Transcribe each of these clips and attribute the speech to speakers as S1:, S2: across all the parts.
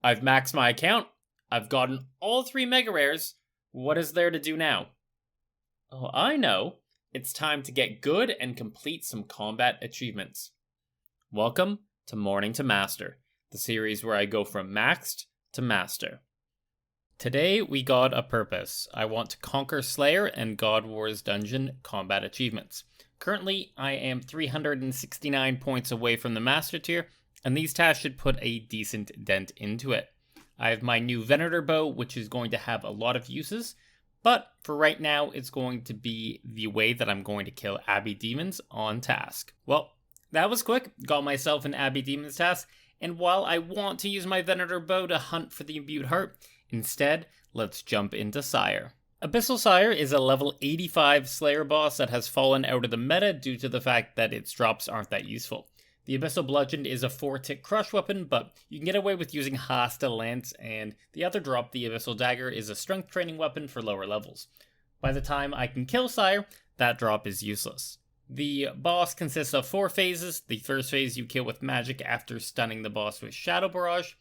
S1: I've maxed my account. I've gotten all 3 mega rares. What is there to do now? Oh, I know. It's time to get good and complete some combat achievements. Welcome to Morning to Master, the series where I go from maxed to master. Today we got a purpose. I want to conquer Slayer and God Wars Dungeon combat achievements. Currently, I am 369 points away from the master tier, and these tasks should put a decent dent into it. I have my new Venator bow, which is going to have a lot of uses, but for right now, it's going to be the way that I'm going to kill Abbey Demons on task. Well, that was quick. Got myself an Abbey Demons task, and while I want to use my Venator bow to hunt for the imbued heart, instead, let's jump into Sire. Abyssal Sire is a level 85 Slayer boss that has fallen out of the meta due to the fact that its drops aren't that useful. The Abyssal Bludgeon is a 4-tick crush weapon, but you can get away with using Hostile Lance, and the other drop, the Abyssal Dagger, is a strength training weapon for lower levels. By the time I can kill Sire, that drop is useless. The boss consists of 4 phases. The first phase you kill with magic after stunning the boss with Shadow Barrage.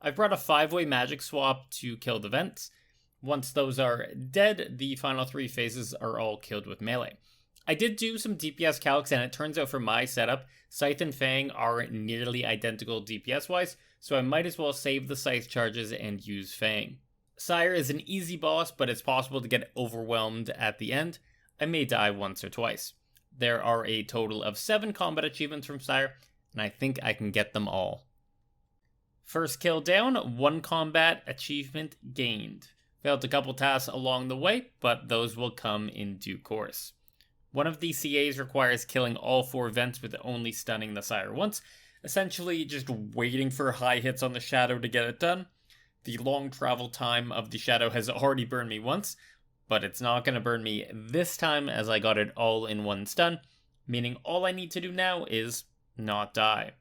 S1: I've brought a 5-way magic swap to kill the vents. Once those are dead, the final 3 phases are all killed with melee. I did do some DPS calcs, and it turns out for my setup, Scythe and Fang are nearly identical DPS-wise, so I might as well save the Scythe charges and use Fang. Sire is an easy boss, but it's possible to get overwhelmed at the end. I may die once or twice. There are a total of 7 combat achievements from Sire, and I think I can get them all. First kill down, 1 combat achievement gained. Failed a couple tasks along the way, but those will come in due course. One of the CAs requires killing all 4 vents with only stunning the Sire once, essentially just waiting for high hits on the Shadow to get it done. The long travel time of the Shadow has already burned me once, but it's not going to burn me this time as I got it all in one stun, meaning all I need to do now is not die.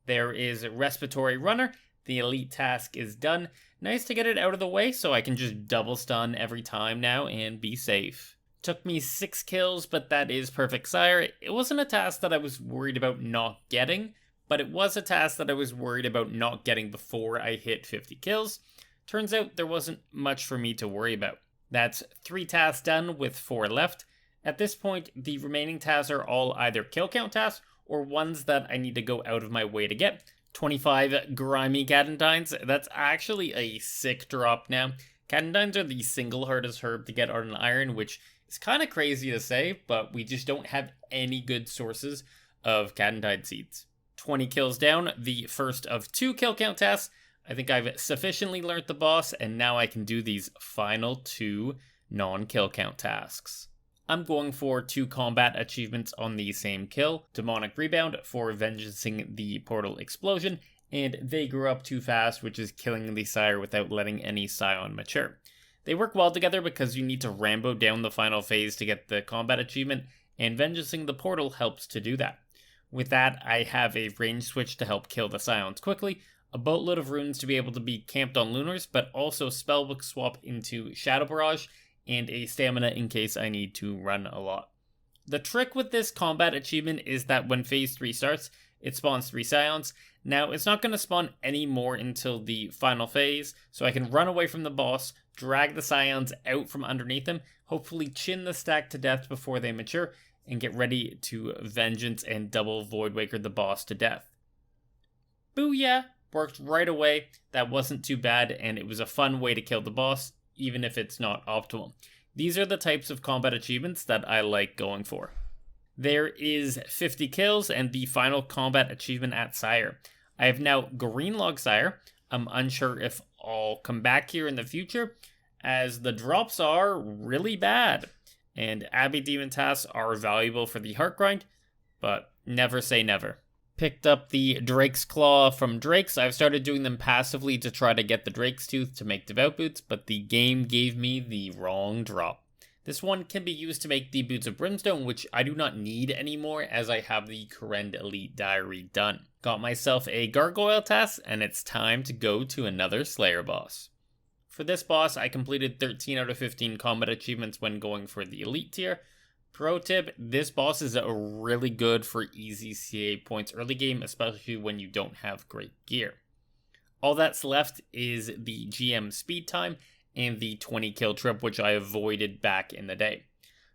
S1: There is Respiratory Runner. The elite task is done. Nice to get it out of the way so I can just double stun every time now and be safe. Took me 6 kills, but that is perfect Sire. It wasn't a task that I was worried about not getting, but it was a task that I was worried about not getting before I hit 50 kills. Turns out there wasn't much for me to worry about. That's 3 tasks done with 4 left. At this point, the remaining tasks are all either kill count tasks or ones that I need to go out of my way to get. 25 grimy Cadentines. That's actually a sick drop now. Cadentines are the single hardest herb to get on an iron, which is kind of crazy to say, but we just don't have any good sources of Cadentine seeds. 20 kills down, the first of 2 kill count tasks. I think I've sufficiently learnt the boss, and now I can do these final 2 non-kill count tasks. I'm going for 2 combat achievements on the same kill. Demonic Rebound for vengeancing the portal explosion, and They Grew Up Too Fast, which is killing the Sire without letting any Scion mature. They work well together because you need to Rambo down the final phase to get the combat achievement, and vengeancing the portal helps to do that. With that, I have a range switch to help kill the Scions quickly, a boatload of runes to be able to be camped on Lunars, but also spellbook swap into Shadow Barrage, and a stamina in case I need to run a lot. The trick with this combat achievement is that when phase 3 starts, it spawns 3 Scions. Now, it's not going to spawn any more until the final phase, so I can run away from the boss, drag the Scions out from underneath them, hopefully chin the stack to death before they mature, and get ready to vengeance and double Voidwaker the boss to death. Booyah! Worked right away. That wasn't too bad, and it was a fun way to kill the boss, even if it's not optimal. These are the types of combat achievements that I like going for. There is 50 kills and the final combat achievement at Sire. I have now Greenlog Sire. I'm unsure if I'll come back here in the future, as the drops are really bad, and Abbey Demon tasks are valuable for the heart grind, but never say never. Picked up the Drake's Claw from Drake's. I've started doing them passively to try to get the Drake's Tooth to make Devout Boots, but the game gave me the wrong drop. This one can be used to make the Boots of Brimstone, which I do not need anymore as I have the Kourend Elite Diary done. Got myself a Gargoyle task, and it's time to go to another Slayer boss. For this boss, I completed 13 out of 15 combat achievements when going for the Elite tier. Pro tip, this boss is really good for easy CA points early game, especially when you don't have great gear. All that's left is the GM speed time and the 20 kill trip, which I avoided back in the day.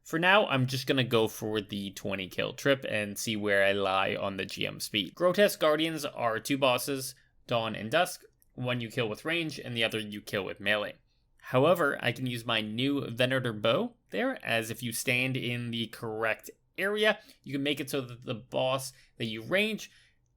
S1: For now, I'm just going to go for the 20 kill trip and see where I lie on the GM speed. Grotesque Guardians are 2 bosses, Dawn and Dusk, one you kill with range and the other you kill with melee. However, I can use my new Venator bow there, as if you stand in the correct area, you can make it so that the boss that you range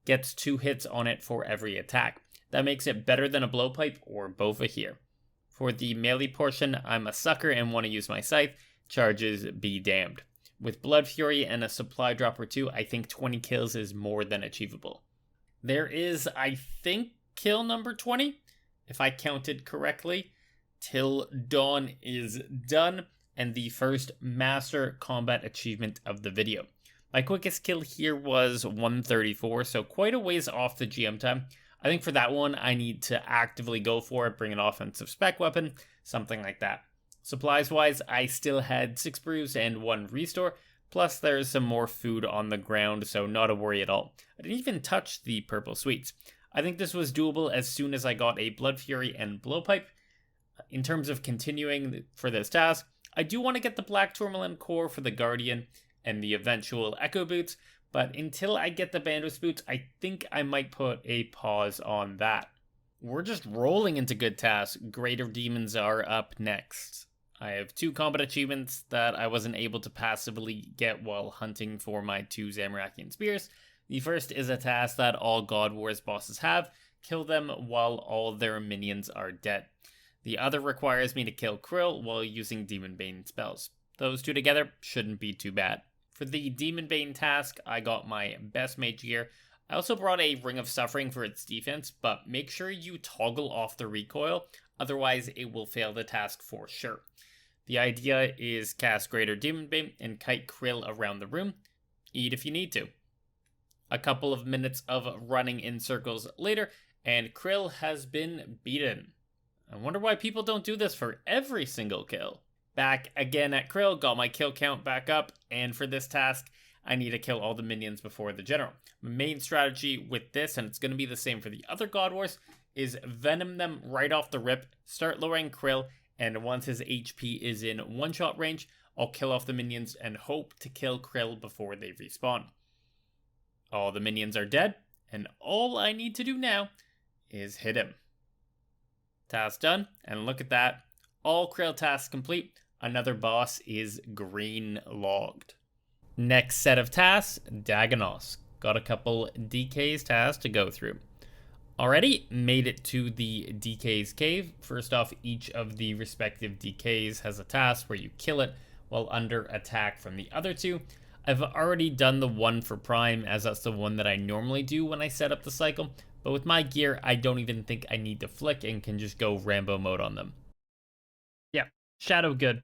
S1: gets 2 hits on it for every attack. That makes it better than a blowpipe or Bova here. For the melee portion, I'm a sucker and want to use my scythe. Charges be damned. With Blood Fury and a supply drop or 2, I think 20 kills is more than achievable. There is, I think, kill number 20, if I counted correctly, till Dawn is done, and the first Master Combat achievement of the video. My quickest kill here was 134, so quite a ways off the GM time. I think for that one, I need to actively go for it, bring an offensive spec weapon, something like that. Supplies-wise, I still had 6 brews and 1 restore, plus there's some more food on the ground, so not a worry at all. I didn't even touch the purple sweets. I think this was doable as soon as I got a Blood Fury and Blowpipe. In terms of continuing for this task, I do want to get the Black Tourmaline core for the Guardian and the eventual Echo Boots, but until I get the Bandos Boots, I think I might put a pause on that. We're just rolling into good tasks. Greater Demons are up next. I have 2 combat achievements that I wasn't able to passively get while hunting for my 2 Zamorakian Spears. The first is a task that all God Wars bosses have: kill them while all their minions are dead. The other requires me to kill Krill while using Demon Bane spells. Those 2 together shouldn't be too bad. For the Demon Bane task, I got my best mage gear. I also brought a Ring of Suffering for its defense, but make sure you toggle off the recoil, otherwise it will fail the task for sure. The idea is cast Greater Demon Bane and kite Krill around the room. Eat if you need to. A couple of minutes of running in circles later, and Krill has been beaten. I wonder why people don't do this for every single kill. Back again at Krill, got my kill count back up, and for this task, I need to kill all the minions before the general. My main strategy with this, and it's going to be the same for the other God Wars, is venom them right off the rip, start lowering Krill, and once his HP is in one-shot range, I'll kill off the minions and hope to kill Krill before they respawn. All the minions are dead, and all I need to do now is hit him. Task done, and look at that. All Krill tasks complete. Another boss is green logged. Next set of tasks, Dagannoth. Got a couple DK's tasks to go through. Already made it to the DK's cave. First off, each of the respective DK's has a task where you kill it while under attack from the other 2. I've already done the one for Prime, as that's the one that I normally do when I set up the cycle, but with my gear, I don't even think I need to flick and can just go Rambo mode on them. Yeah, Shadow good.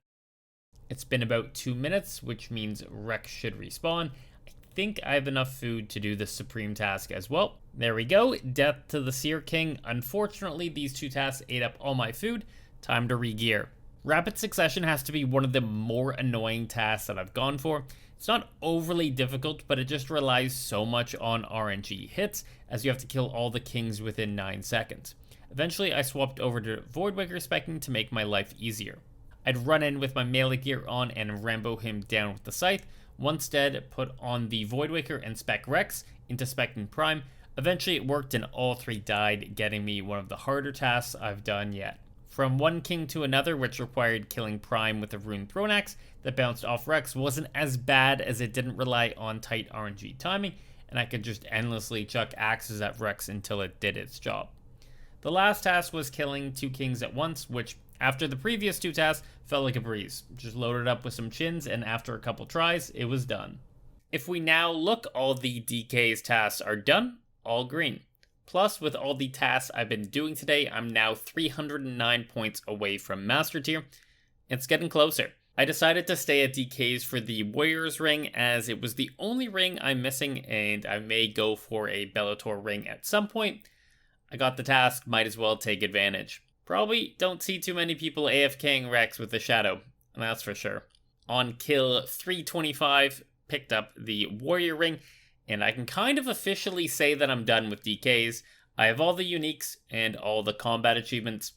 S1: It's been about 2 minutes, which means Rex should respawn. I think I have enough food to do the Supreme task as well. There we go, Death to the Seer King. Unfortunately, these 2 tasks ate up all my food. Time to re-gear. Rapid Succession has to be one of the more annoying tasks that I've gone for. It's not overly difficult, but it just relies so much on RNG hits, as you have to kill all the kings within 9 seconds. Eventually, I swapped over to Voidwaker specking to make my life easier. I'd run in with my melee gear on and Rambo him down with the scythe. Once dead, put on the Voidwaker and spec Rex into specking Prime. Eventually it worked and all 3 died, getting me one of the harder tasks I've done yet. From one king to another, which required killing Prime with a Rune Throne Axe that bounced off Rex, wasn't as bad as it didn't rely on tight RNG timing, and I could just endlessly chuck axes at Rex until it did its job. The last task was killing 2 kings at once, which, after the previous 2 tasks, felt like a breeze. Just loaded up with some chins, and after a couple tries, it was done. If we now look, all the DK's tasks are done, all green. Plus, with all the tasks I've been doing today, I'm now 309 points away from Master Tier. It's getting closer. I decided to stay at DK's for the Warrior's Ring, as it was the only ring I'm missing, and I may go for a Bellator ring at some point. I got the task, might as well take advantage. Probably don't see too many people AFKing Rex with the Shadow, that's for sure. On kill 325, picked up the Warrior Ring, and I can kind of officially say that I'm done with DKs. I have all the uniques and all the combat achievements.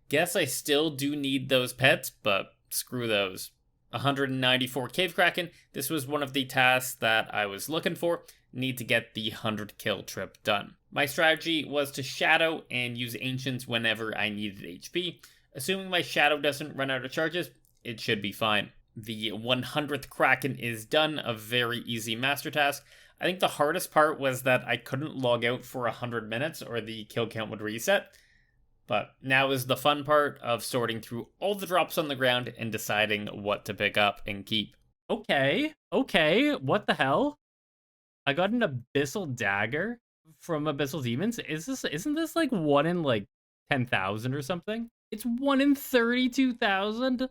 S1: Guess I still do need those pets, but screw those. 194 Cave Kraken. This was one of the tasks that I was looking for. Need to get the 100 kill trip done. My strategy was to shadow and use ancients whenever I needed HP. Assuming my shadow doesn't run out of charges, it should be fine. The 100th Kraken is done, a very easy master task. I think the hardest part was that I couldn't log out for 100 minutes or the kill count would reset. But now is the fun part of sorting through all the drops on the ground and deciding what to pick up and keep.
S2: Okay, what the hell? I got an Abyssal dagger from Abyssal Demons. Isn't this like 1 in like 10,000 or something? It's 1 in 32,000?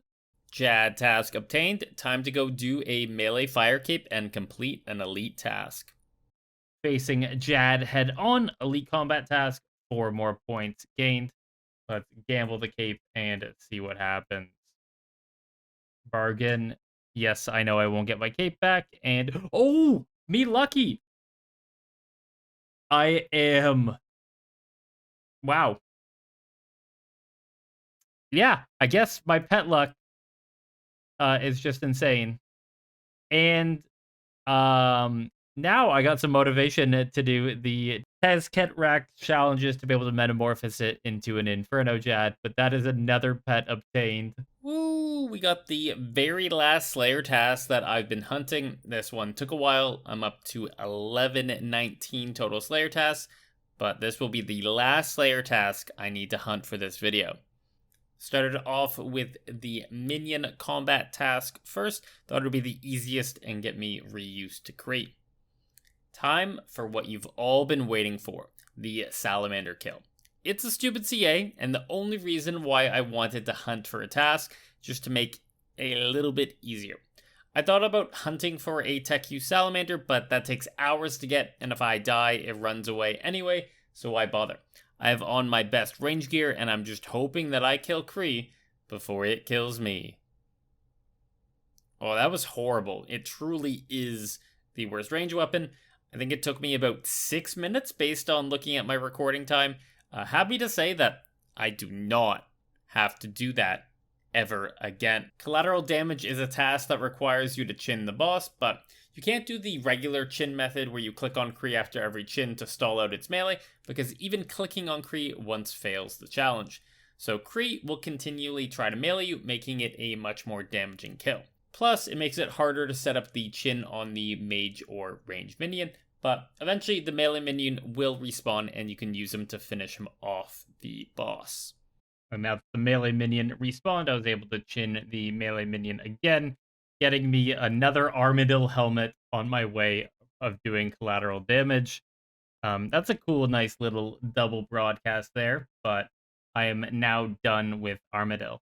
S1: Jad task obtained. Time to go do a melee fire cape and complete an elite task.
S2: Facing Jad head on, elite combat task, 4 more points gained. Let's gamble the cape and see what happens. Bargain. Yes, I know I won't get my cape back. And, oh, me lucky. I am. Wow. Yeah, I guess my pet luck is just insane. And now I got some motivation to do the Tezket Rack challenges to be able to metamorphose it into an Inferno Jad, but that is another pet obtained.
S1: Woo, we got the very last Slayer task that I've been hunting. This one took a while. I'm up to 1119 total Slayer tasks, but this will be the last Slayer task I need to hunt for this video. Started off with the minion combat task first. Thought it would be the easiest and get me reused to crate. Time for what you've all been waiting for, the salamander kill. It's a stupid CA, and the only reason why I wanted to hunt for a task, just to make it a little bit easier. I thought about hunting for a Tech U salamander, but that takes hours to get, and if I die, it runs away anyway, so why bother? I have on my best range gear, and I'm just hoping that I kill Kree before it kills me. Oh, that was horrible. It truly is the worst range weapon. I think it took me about 6 minutes based on looking at my recording time. Happy to say that I do not have to do that ever again. Collateral damage is a task that requires you to chin the boss, but you can't do the regular chin method where you click on Kree after every chin to stall out its melee, because even clicking on Kree once fails the challenge. So Kree will continually try to melee you, making it a much more damaging kill. Plus, it makes it harder to set up the chin on the mage or range minion, but eventually the melee minion will respawn and you can use him to finish him off the boss.
S2: And now that the melee minion respawned, I was able to chin the melee minion again, getting me another Armadyl helmet on my way of doing collateral damage. That's a cool, nice little double broadcast there, but I am now done with Armadyl.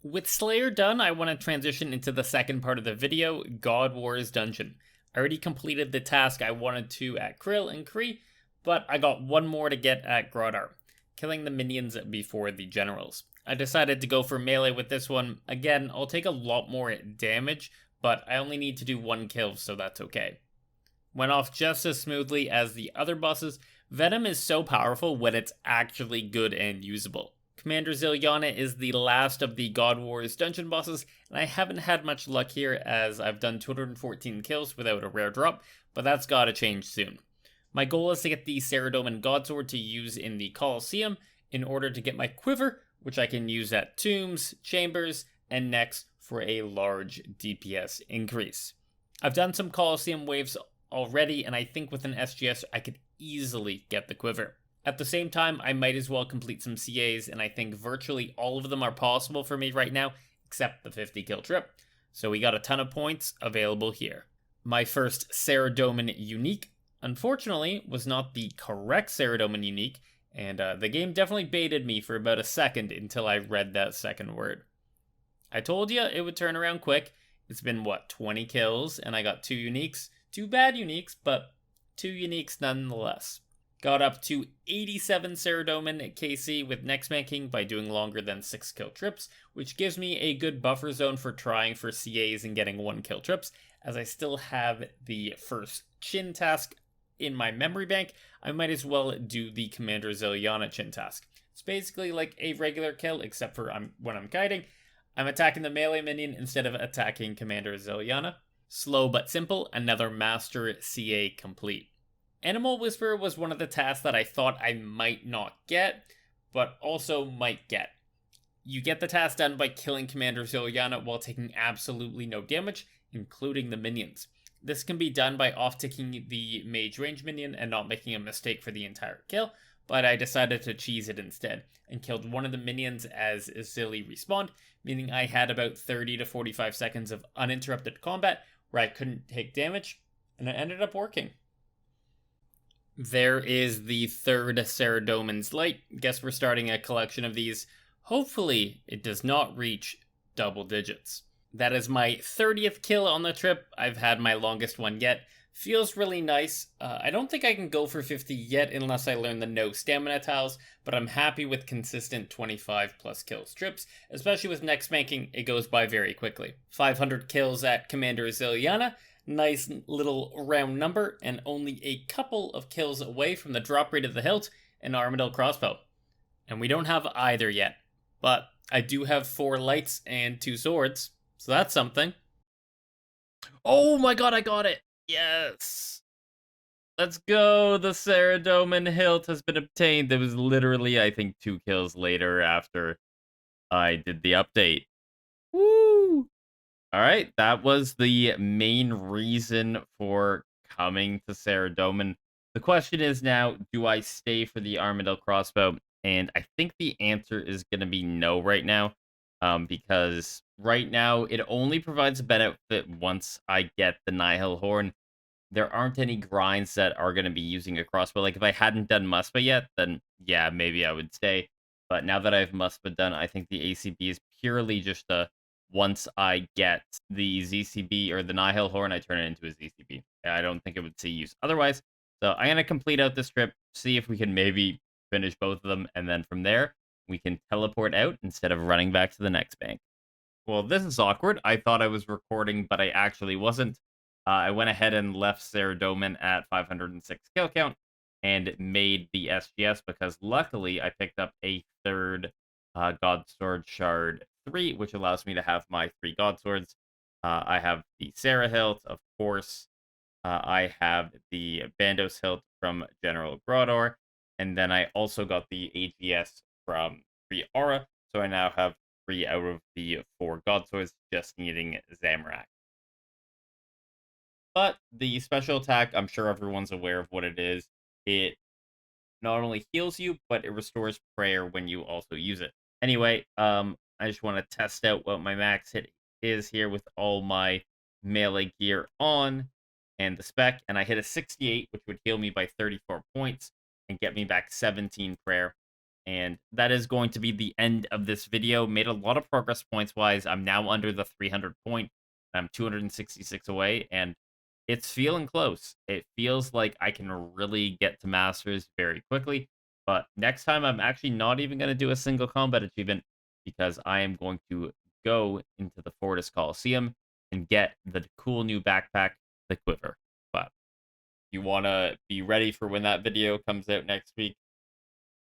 S1: With Slayer done, I want to transition into the second part of the video, God Wars Dungeon. I already completed the task I wanted to at Krill and Kree, but I got one more to get at Grodar, killing the minions before the generals. I decided to go for melee with this one. Again, I'll take a lot more damage, but I only need to do 1 kill, so that's okay. Went off just as smoothly as the other bosses. Venom is so powerful when it's actually good and usable. Commander Zilyana is the last of the God Wars dungeon bosses, and I haven't had much luck here as I've done 214 kills without a rare drop, but that's gotta change soon. My goal is to get the Saradomin Godsword to use in the Colosseum in order to get my quiver, which I can use at tombs, chambers, and next for a large DPS increase. I've done some Colosseum waves already, and I think with an SGS I could easily get the quiver. At the same time, I might as well complete some CAs, and I think virtually all of them are possible for me right now, except the 50 kill trip. So we got a ton of points available here. My first Saradomin unique, unfortunately, was not the correct Saradomin unique, and the game definitely baited me for about a second until I read that second word. I told you it would turn around quick. It's been, 20 kills, and I got 2 uniques. 2 bad uniques, but 2 uniques nonetheless. Got up to 87 Saradomin KC with Next Man King by doing longer than 6 kill trips, which gives me a good buffer zone for trying for CAs and getting 1 kill trips, as I still have the first Chin task in my memory bank, I might as well do the Commander Zilyana chin task. It's basically like a regular kill, except for when I'm kiting, I'm attacking the melee minion instead of attacking Commander Zilyana. Slow but simple, another Master CA complete. Animal Whisperer was one of the tasks that I thought I might not get, but also might get. You get the task done by killing Commander Zilyana while taking absolutely no damage, including the minions. This can be done by off-ticking the mage range minion and not making a mistake for the entire kill, but I decided to cheese it instead, and killed one of the minions as Zilly respawned, meaning I had about 30 to 45 seconds of uninterrupted combat where I couldn't take damage, and it ended up working. There is the third Saradomin's Light. Guess we're starting a collection of these. Hopefully, it does not reach double digits. That is my 30th kill on the trip. I've had my longest one yet. Feels really nice. I don't think I can go for 50 yet unless I learn the no stamina tiles, but I'm happy with consistent 25 plus kill strips, especially with next banking, it goes by very quickly. 500 kills at Commander Zilyana, nice little round number, and only a couple of kills away from the drop rate of the hilt and Armadyl crossbow. And we don't have either yet, but I do have 4 lights and 2 swords, so that's something. Oh my god, I got it! Yes! Let's go! The Saradomin hilt has been obtained. There was literally, I think, 2 kills later after I did the update. Woo! Alright, that was the main reason for coming to Saradomin. The question is now, do I stay for the Armadyl crossbow? And I think the answer is going to be no right now. Because right now it only provides a benefit once I get the Nihil Horn. There aren't any grinds that are going to be using a crossbow. Like, if I hadn't done Muspah yet, then yeah, maybe I would stay. But now that I have Muspah done, I think the ACB is purely just a once I get the ZCB or the Nihil Horn, I turn it into a ZCB. I don't think it would see use otherwise. So I'm going to complete out this trip, see if we can maybe finish both of them, and then from there, we can teleport out instead of running back to the next bank. Well, this is awkward. I thought I was recording, but I actually wasn't. I went ahead and left Saradomin at 506 kill count and made the SGS because luckily I picked up a third God Sword Shard 3, which allows me to have my 3 God Swords. I have the Sarah hilt, of course. I have the Bandos hilt from General Grodor, and then I also got the AGS from 3 Aura, so I now have 3 out of the 4 God Swords, just needing Zamorak. But the special attack, I'm sure everyone's aware of what it is. It not only heals you, but it restores prayer when you also use it. Anyway, I just want to test out what my max hit is here with all my melee gear on and the spec, and I hit a 68, which would heal me by 34 points and get me back 17 prayer. And that is going to be the end of this video. Made a lot of progress points-wise. I'm now under the 300 point. I'm 266 away, and it's feeling close. It feels like I can really get to Masters very quickly. But next time, I'm actually not even going to do a single combat achievement because I am going to go into the Fortis Colosseum and get the cool new backpack, the Quiver. But if you want to be ready for when that video comes out next week,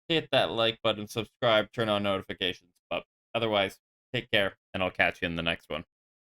S1: hit that like button, subscribe, turn on notifications. But otherwise, take care, and I'll catch you in the next one.